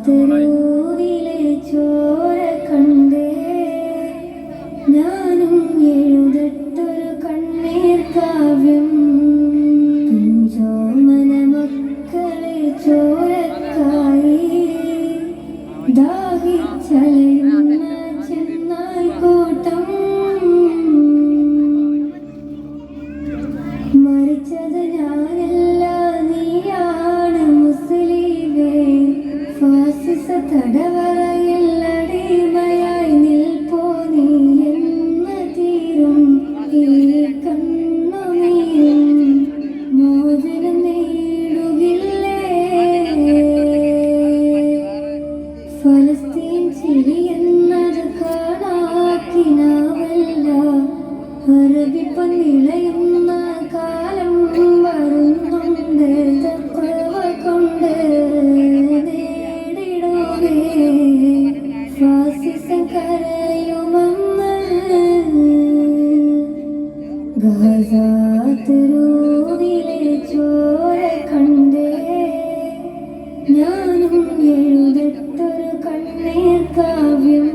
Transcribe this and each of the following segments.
തെരുവിലെ ചോര കണ്ടേ ഞാനും എഴുതട്ടൊരു കണ്ണീർ കാവ്യം പിഞ്ചോമന മക്കളെ ചോരക്കായി ദാഹിച്ചലയുന്ന ചെന്നായി കൂട്ടം മരിച്ചത് ഞാനല്ല നീയാണ് മുസ്ലിമേ ഫാസിസ തടവറയിൽ അടിമയായി നിൽപ്പോ നീ എന്ന തീരും ഈ കണ്ണുനീരും മോചനം നേടുകില്ലേ ഫലസ്തീൻ ചിരിയെന്നത് കാണാക്കിനാവല്ല അറബിപ്പം നിളയുന്ന കാലം വരുന്നുണ്ട് തഖ്വ കൊണ്ട് നേടിടുകേ ഫാസിസം കരയുമെന്ന് ഗസ തെരുവിലെ ചോര കണ്ടേ ഞാനും എഴുതട്ടൊരു കണ്ണീർ കാവ്യം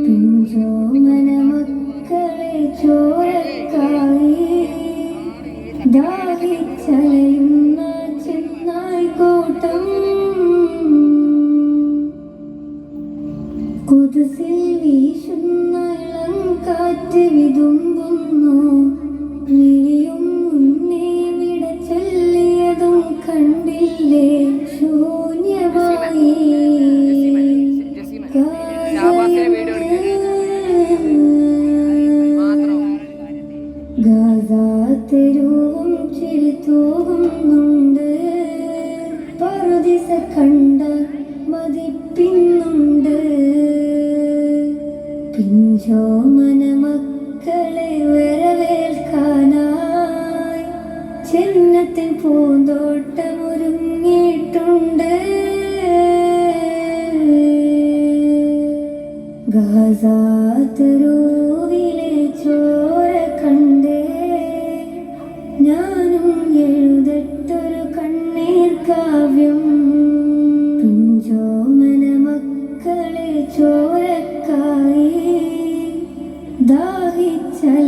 പിഞ്ചോമന മക്കളെ ചോരക്കായി ദാഹിച്ചലയുന്ന ചെന്നായി കൂട്ടം കുതിസിൽ വീശുന്ന ഇളം കാറ്റ് വിതുമ്പുന്നു വിരിയും മുന്നേ വിട ചൊല്ലിയതും കണ്ടില്ലേ ശൂന്യമായി ഗസ തെരുവും ചിരിതൂകുന്നുണ്ട് പറുദിസ കണ്ട മതിപ്പിന്നുണ്ട് പിഞ്ചോമന മക്കളെ വരവേൽക്കാനായി ചെന്നത്തിൻ പൂന്തോട്ടമൊരുങ്ങിയിട്ടുണ്ട് ഗസ തെരുവിലെ ചോര കണ്ടേ ഞാനും എഴുതട്ടൊരു കണ്ണീർ കാവ്യം പിഞ്ചോമന മക്കളെ ചോരക്കായി ദാഹിച്ചല